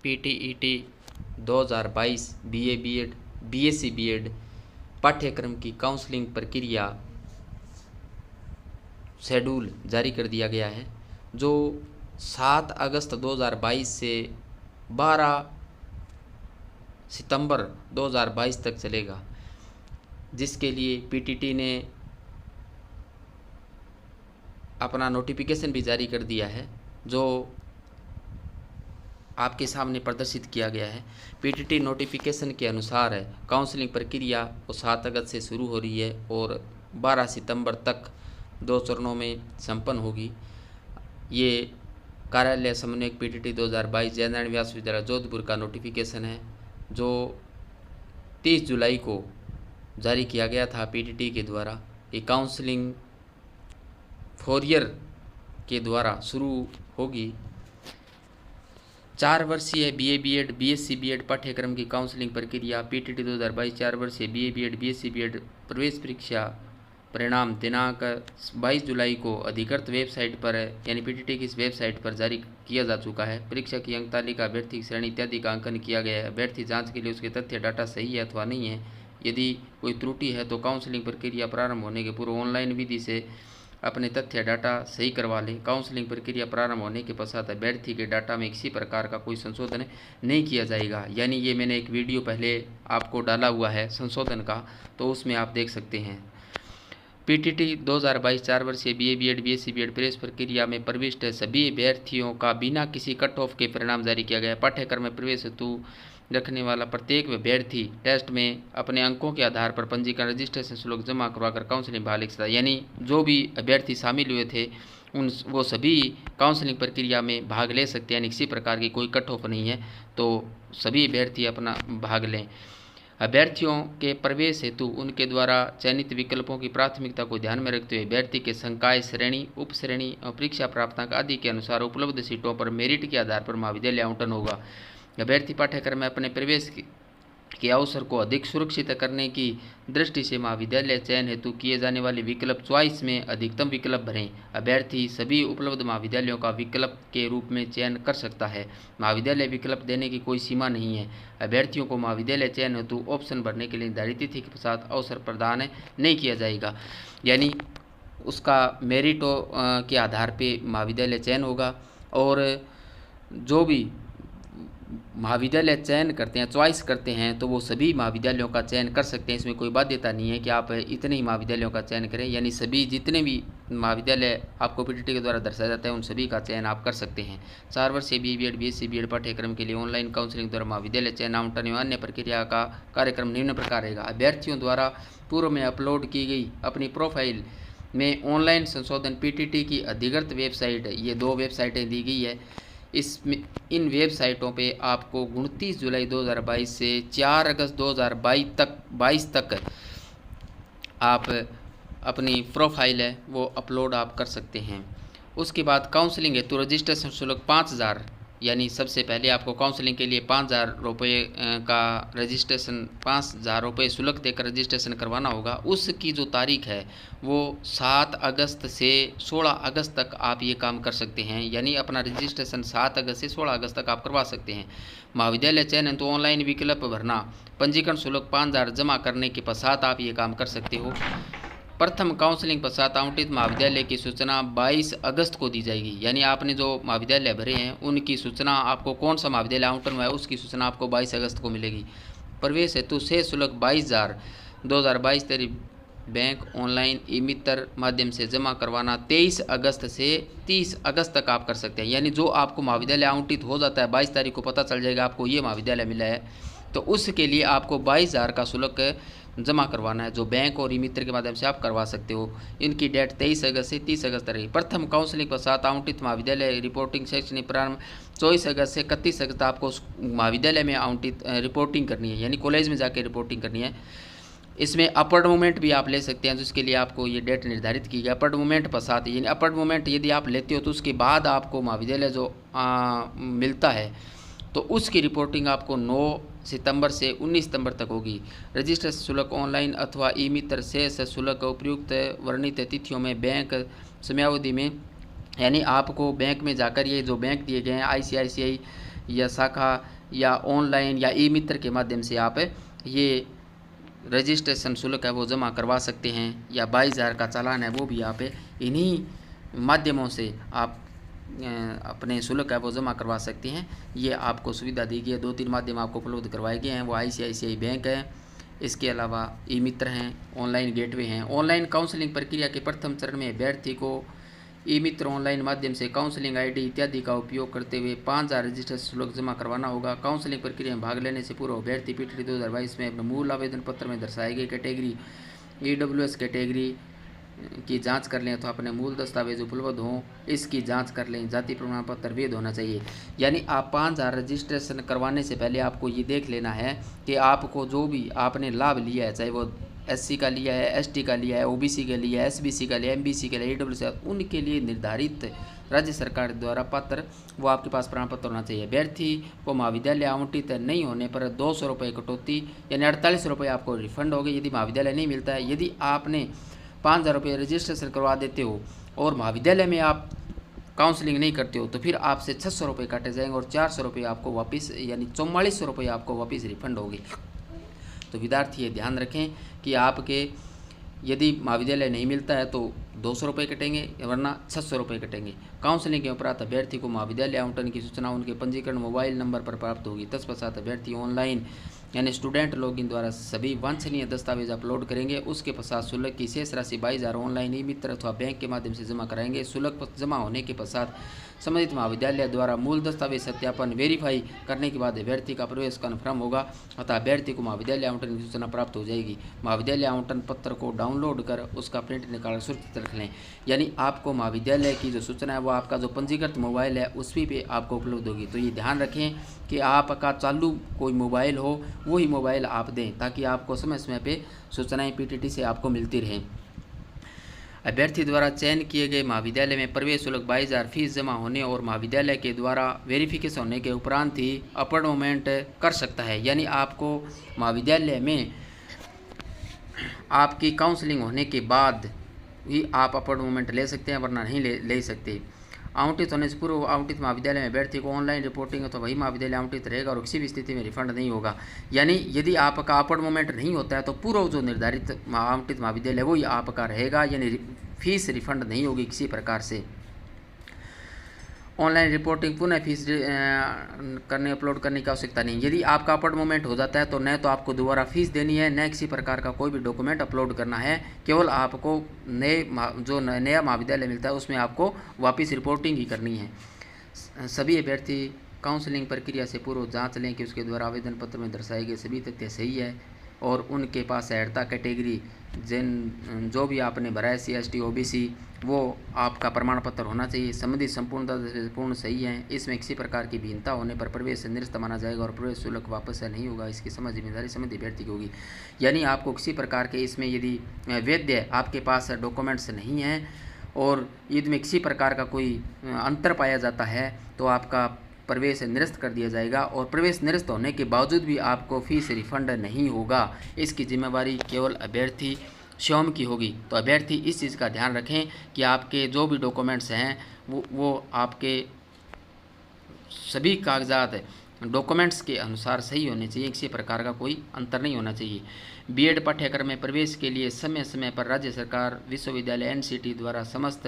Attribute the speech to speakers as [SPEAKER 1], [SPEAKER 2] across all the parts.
[SPEAKER 1] PTET 2022 BA BEd BSc BEd पाठ्यक्रम की counselling प्रक्रिया शेड्यूल जारी कर दिया गया है, जो 7 अगस्त 2022 से 12 सितंबर 2022 तक चलेगा, जिसके लिए पीटीटी ने अपना नोटिफिकेशन भी जारी कर दिया है, जो आपके सामने प्रदर्शित किया गया है। पीटीटी नोटिफिकेशन के अनुसार है काउंसलिंग प्रक्रिया वो 7 अगस्त से शुरू हो रही है और 12 सितंबर तक 2 चरणों में संपन्न होगी। ये कार्यालय समन्वयक पीटीटी 2022 जयनारायण व्यास विद्यालय जोधपुर का नोटिफिकेशन है, जो 30 जुलाई को जारी किया गया था पीटीटी के द्वारा। ये काउंसलिंग 4 ईयर के द्वारा शुरू होगी। 4 वर्षीय बीए बीएड बीएससी बीएड पाठ्यक्रम की काउंसलिंग प्रक्रिया पीटीटी 2022 4 वर्षीय बीए बीएड बीएससी बीएड प्रवेश परीक्षा परिणाम दिनांक 22 जुलाई को अधिकृत वेबसाइट पर यानी पीटीटी की इस वेबसाइट पर जारी किया जा चुका है। परीक्षा की अंक तालिका, अभ्यर्थी श्रेणी इत्यादि का अंकन किया गया है। अभ्यर्थी जांच के लिए उसके तथ्य डाटा सही है अथवा नहीं है। यदि कोई त्रुटि है तो काउंसलिंग प्रक्रिया प्रारंभ होने के पूर्व ऑनलाइन विधि से अपने तथ्य डाटा सही करवा लें। काउंसलिंग प्रक्रिया प्रारंभ होने के पश्चात अभ्यर्थी के डाटा में किसी प्रकार का कोई संशोधन नहीं किया जाएगा। यानी ये मैंने एक वीडियो पहले आपको डाला हुआ है संशोधन का, तो उसमें आप देख सकते हैं। पीटीटी 2022 4 वर्षीय बीए बीएड बीएससी बीएड प्रवेश प्रक्रिया में प्रविष्ट सभी अभ्यर्थियों का बिना किसी कट ऑफ के परिणाम जारी किया गया है। पाठ्यक्रम में प्रवेश हेतु रखने वाला प्रत्येक अभ्यर्थी टेस्ट में अपने अंकों के आधार पर पंजीकरण रजिस्ट्रेशन शुल्क जमा करवाकर काउंसलिंग भाग ले सकता है। यानी जो भी अभ्यर्थी शामिल हुए थे वो सभी काउंसलिंग प्रक्रिया में भाग ले सकते हैं। यानी किसी प्रकार की कोई कट ऑफ नहीं है, तो सभी अभ्यर्थी अपना भाग लें। अभ्यर्थियों के प्रवेश हेतु उनके द्वारा चयनित विकल्पों की प्राथमिकता को ध्यान में रखते हुए अभ्यर्थी के संकाय श्रेणी, उप श्रेणी और परीक्षा प्राप्तांक आदि के अनुसार उपलब्ध सीटों पर मेरिट के आधार पर महाविद्यालय आवंटन होगा। अभ्यर्थी पाठ्यक्रम में अपने प्रवेश के अवसर को अधिक सुरक्षित करने की दृष्टि से महाविद्यालय चयन हेतु किए जाने वाले विकल्प चॉइस में अधिकतम विकल्प भरें। अभ्यर्थी सभी उपलब्ध महाविद्यालयों का विकल्प के रूप में चयन कर सकता है। महाविद्यालय विकल्प देने की कोई सीमा नहीं है। अभ्यर्थियों को महाविद्यालय चयन हेतु ऑप्शन भरने के लिए निर्धारित तिथि के साथ अवसर प्रदान नहीं किया जाएगा। यानी उसका मेरिट के आधार पर महाविद्यालय चयन होगा, और जो भी महाविद्यालय चयन करते हैं, चॉइस करते हैं, तो वो सभी महाविद्यालयों का चयन कर सकते हैं। इसमें कोई बाध्यता नहीं है कि आप इतने ही महाविद्यालयों का चयन करें। यानी सभी जितने भी महाविद्यालय आपको पीटीटी के द्वारा दर्शाया जाता है उन सभी का चयन आप कर सकते हैं। 4 वर्षीय बीए बीएड बीएससी बीएड पाठ्यक्रम के लिए ऑनलाइन काउंसलिंग द्वारा महाविद्यालय चयन आवंटन एवं अन्य प्रक्रिया का कार्यक्रम निम्न प्रकार रहेगा। अभ्यर्थियों द्वारा पूर्व में अपलोड की गई अपनी प्रोफाइल में ऑनलाइन संशोधन पीटीटी की अधिकृत वेबसाइट, ये 2 वेबसाइटें दी गई है, इन वेबसाइटों पे आपको 29 जुलाई 2022 से 4 अगस्त 2022 तक आप अपनी प्रोफाइल है वो अपलोड आप कर सकते हैं। उसके बाद काउंसलिंग हेतु रजिस्ट्रेशन शुल्क 5000, यानी सबसे पहले आपको काउंसलिंग के लिए 5000 रुपये का रजिस्ट्रेशन 5000 रुपये शुल्क देकर रजिस्ट्रेशन करवाना होगा। उसकी जो तारीख है वो 7 अगस्त से 16 अगस्त तक आप ये काम कर सकते हैं। यानी अपना रजिस्ट्रेशन 7 अगस्त से 16 अगस्त तक आप करवा सकते हैं। महाविद्यालय चयन तो ऑनलाइन विकल्प भरना, पंजीकरण शुल्क 5000 जमा करने के पश्चात आप ये काम कर सकते हो। प्रथम काउंसलिंग पश्चात आवंटित महाविद्यालय की सूचना 22 अगस्त को दी जाएगी। यानी आपने जो महाविद्यालय भरे हैं उनकी सूचना, आपको कौन सा महाविद्यालय आवंटन हुआ है उसकी सूचना आपको 22 अगस्त को मिलेगी। प्रवेश हेतु शेष शुल्क 22,000 2022 तारीख बैंक ऑनलाइन ई मित्र माध्यम से जमा करवाना 23 अगस्त से 30 अगस्त तक आप कर सकते हैं। यानी जो आपको महाविद्यालय आवंटित हो जाता है 22 तारीख को पता चल जाएगा आपको ये महाविद्यालय मिला है, तो उसके लिए आपको 22,000 का शुल्क जमा करवाना है, जो बैंक और ई मित्र के माध्यम से आप करवा सकते हो। इनकी डेट 23 अगस्त से 30 अगस्त रहेगी। प्रथम काउंसलिंग पश्चात आवंटित महाविद्यालय रिपोर्टिंग शैक्षणिक प्रारंभ 24 अगस्त से 31 अगस्त आपको महाविद्यालय में आवंटित रिपोर्टिंग करनी है, यानी कॉलेज में जाके रिपोर्टिंग करनी है। इसमें अपर्ड मूवमेंट भी आप ले सकते हैं, जिसके लिए आपको ये डेट निर्धारित की गई। अपर्ड मूवमेंट पश्चात, यानी अपर्ड मूवमेंट यदि आप लेते हो तो उसके बाद आपको महाविद्यालय जो मिलता है तो उसकी रिपोर्टिंग आपको 9 सितंबर से 19 सितंबर तक होगी। रजिस्ट्रेशन शुल्क ऑनलाइन अथवा ई मित्र शेष शुल्क उपयुक्त वर्णित तिथियों में बैंक समयावधि में, यानी आपको बैंक में जाकर ये जो बैंक दिए गए हैं ICICI या शाखा या ऑनलाइन या ई मित्र के माध्यम से आप ये रजिस्ट्रेशन शुल्क है वो जमा करवा सकते हैं, या 22,000 का चालान है वो भी आप इन्हीं माध्यमों से आप अपने शुल्क है वो जमा करवा सकते हैं। ये आपको सुविधा दी गई है। 2-3 माध्यम आपको उपलब्ध करवाए गए हैं, वो ICICI बैंक है, इसके अलावा ई मित्र हैं, ऑनलाइन गेटवे हैं। ऑनलाइन काउंसलिंग प्रक्रिया के प्रथम चरण में अभ्यर्थी को ई मित्र ऑनलाइन माध्यम से काउंसलिंग ID इत्यादि का उपयोग करते हुए 5,000 रजिस्ट्रेशन शुल्क जमा करवाना होगा। काउंसलिंग प्रक्रिया में भाग लेने से पूर्व अभ्यर्थी PTT 2022 में अपने मूल आवेदन पत्र में दर्शाए गए कैटेगरी EWS कैटेगरी की जांच कर लें, तो अपने मूल दस्तावेज उपलब्ध हों इसकी जांच कर लें। जाति प्रमाण पत्र वैध होना चाहिए। यानी आप 5,000 रजिस्ट्रेशन करवाने से पहले आपको ये देख लेना है कि आपको जो भी आपने लाभ लिया है, चाहे वो SC का लिया है, ST का लिया है, OBC का लिया है, SBC का लिया है, MBC का लिया है, EWS, उनके लिए निर्धारित राज्य सरकार द्वारा पत्र वो आपके पास प्रमाण पत्र होना चाहिए। अभ्यर्थी को महाविद्यालय आवंटित नहीं होने पर 200 रुपये कटौती यानी 48 रुपये आपको रिफंड होगी यदि महाविद्यालय नहीं मिलता है। यदि आपने 5,000 रुपये रजिस्ट्रेशन करवा देते हो और महाविद्यालय में आप काउंसलिंग नहीं करते हो तो फिर आपसे 600 रुपये काटे जाएंगे और 400 रुपये आपको वापस यानी 4400 रुपये आपको वापस रिफंड होगी। तो विद्यार्थी ये ध्यान रखें कि आपके यदि महाविद्यालय नहीं मिलता है तो 200 रुपये कटेंगे वरना 600 रुपये कटेंगे। काउंसलिंग के उपरांत अभ्यर्थी को महाविद्यालय आवंटन की सूचना उनके पंजीकरण मोबाइल नंबर पर प्राप्त होगी। तत्पश्चात अभ्यर्थी ऑनलाइन यानी स्टूडेंट लॉगिन द्वारा सभी वांछनीय दस्तावेज अपलोड करेंगे। उसके पश्चात शुल्क की शेष राशि 22,000 ऑनलाइन ई मित्र अथवा बैंक के माध्यम से जमा कराएंगे। शुल्क जमा होने के पश्चात संबंधित महाविद्यालय द्वारा मूल दस्तावेज सत्यापन वेरीफाई करने के बाद अभ्यर्थी का प्रवेश कन्फर्म होगा अतः अभ्यर्थी को महाविद्यालय आवंटन की सूचना प्राप्त हो जाएगी। महाविद्यालय आवंटन पत्र को डाउनलोड कर उसका प्रिंट निकाल सुरक्षित रख लें। यानी आपको महाविद्यालय की जो सूचना है वो आपका जो पंजीकृत मोबाइल है उसी पे आपको उपलब्ध होगी। तो ये ध्यान रखें कि आपका चालू कोई मोबाइल हो वही मोबाइल आप दें ताकि आपको समय समय पे सूचनाएं PTT से आपको मिलती रहें। अभ्यर्थी द्वारा चयन किए गए महाविद्यालय में प्रवेश शुल्क 22,000 फीस जमा होने और महाविद्यालय के द्वारा वेरिफिकेशन होने के उपरांत ही अपर मोमेंट कर सकता है। यानी आपको महाविद्यालय में आपकी काउंसलिंग होने के बाद ही आप अपर मोमेंट ले सकते हैं वरना नहीं ले सकते। आवंटित होने से पूर्व आवंटित महाविद्यालय में अभ्यर्थी को ऑनलाइन रिपोर्टिंग अथवा वही महाविद्यालय आवंटित रहेगा और किसी भी स्थिति में रिफंड नहीं होगा। यानी यदि आपका अपवर्ड मोमेंट नहीं होता है तो पूर्व जो निर्धारित आवंटित महाविद्यालय वही आपका रहेगा, यानी फीस रिफंड नहीं होगी किसी प्रकार से। ऑनलाइन रिपोर्टिंग पुनः फीस करने अपलोड करने की आवश्यकता नहीं। यदि आपका अपवर्ड मोमेंट हो जाता है तो न तो आपको दोबारा फीस देनी है न किसी प्रकार का कोई भी डॉक्यूमेंट अपलोड करना है। केवल आपको जो नया महाविद्यालय मिलता है उसमें आपको वापस रिपोर्टिंग ही करनी है। सभी अभ्यर्थी काउंसलिंग प्रक्रिया से पूर्व जांच लें कि उसके द्वारा आवेदन पत्र में दर्शाए गए सभी तथ्य सही है और उनके पास अर्हता कैटेगरी जो भी आपने भरा है CST OBC वो आपका प्रमाण पत्र होना चाहिए। संबंधित संपूर्ण सही है। इसमें किसी प्रकार की भिन्नता होने पर प्रवेश निरस्त माना जाएगा और प्रवेश शुल्क वापस नहीं होगा। इसकी समझ जिम्मेदारी संबंधित अभ्यर्थी की होगी। यानी आपको किसी प्रकार के इसमें यदि वैध आपके पास डॉक्यूमेंट्स नहीं हैं और इसमें किसी प्रकार का कोई अंतर पाया जाता है तो आपका प्रवेश निरस्त कर दिया जाएगा और प्रवेश निरस्त होने के बावजूद भी आपको फीस रिफंड नहीं होगा। इसकी जिम्मेवारी केवल अभ्यर्थी स्वयं की होगी। तो अभ्यर्थी इस चीज़ का ध्यान रखें कि आपके जो भी डॉक्यूमेंट्स हैं वो आपके सभी कागजात डॉक्यूमेंट्स के अनुसार सही होने चाहिए, किसी प्रकार का कोई अंतर नहीं होना चाहिए। B.Ed पाठ्यक्रम में प्रवेश के लिए समय समय पर राज्य सरकार विश्वविद्यालय NCT द्वारा समस्त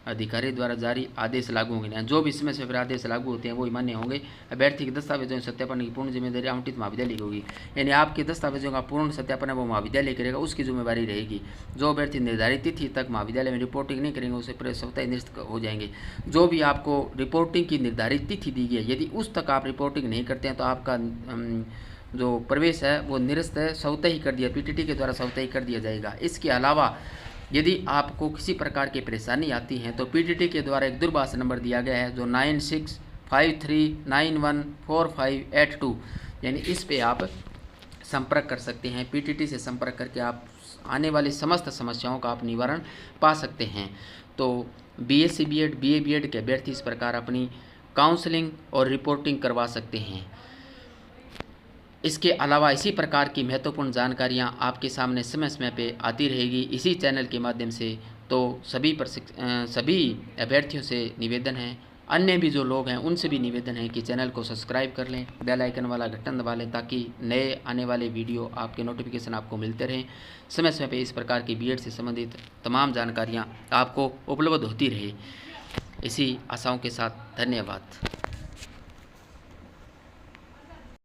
[SPEAKER 1] अधिकारी द्वारा जारी आदेश लागू होंगे। जो भी समय से फिर आदेश लागू होते हैं वो मान्य होंगे। अभ्यर्थी के दस्तावेजों सत्यापन की पूर्ण जिम्मेदारी आवंटित महाविद्यालय की होगी। यानी आपके दस्तावेजों का पूर्ण सत्यापन है वो महाविद्यालय करेगा, उसकी जिम्मेदारी रहेगी। जो अभ्यर्थी निर्धारित तिथि तक महाविद्यालय में रिपोर्टिंग नहीं करेंगे उसे प्रवेश स्वतः निरस्त हो जाएंगे। जो भी आपको रिपोर्टिंग की निर्धारित तिथि दी गई है यदि उस तक आप रिपोर्टिंग नहीं करते हैं तो आपका जो प्रवेश है वो निरस्त स्वतः ही कर दिया PTT के द्वारा स्वतः ही कर दिया जाएगा। इसके अलावा यदि आपको किसी प्रकार की परेशानी आती है तो PTT के द्वारा एक दूरभाष नंबर दिया गया है जो 9653914582 यानी इस पे आप संपर्क कर सकते हैं। PTT से संपर्क करके आप आने वाली समस्त समस्याओं का आप निवारण पा सकते हैं। तो BSc B.Ed BA B.Ed के अभ्यर्थी इस प्रकार अपनी काउंसलिंग और रिपोर्टिंग करवा सकते हैं। इसके अलावा इसी प्रकार की महत्वपूर्ण जानकारियां आपके सामने समय समय पे आती रहेगी इसी चैनल के माध्यम से। तो सभी अभ्यर्थियों से निवेदन है अन्य भी जो लोग हैं उनसे भी निवेदन है कि चैनल को सब्सक्राइब कर लें, बेल आइकन वाला घंटा दबा लें ताकि नए आने वाले वीडियो आपके नोटिफिकेशन आपको मिलते रहें। समय समय पे इस प्रकार की बीएड से संबंधित तमाम जानकारियाँ आपको उपलब्ध होती रहे। इसी आशाओं के साथ धन्यवाद।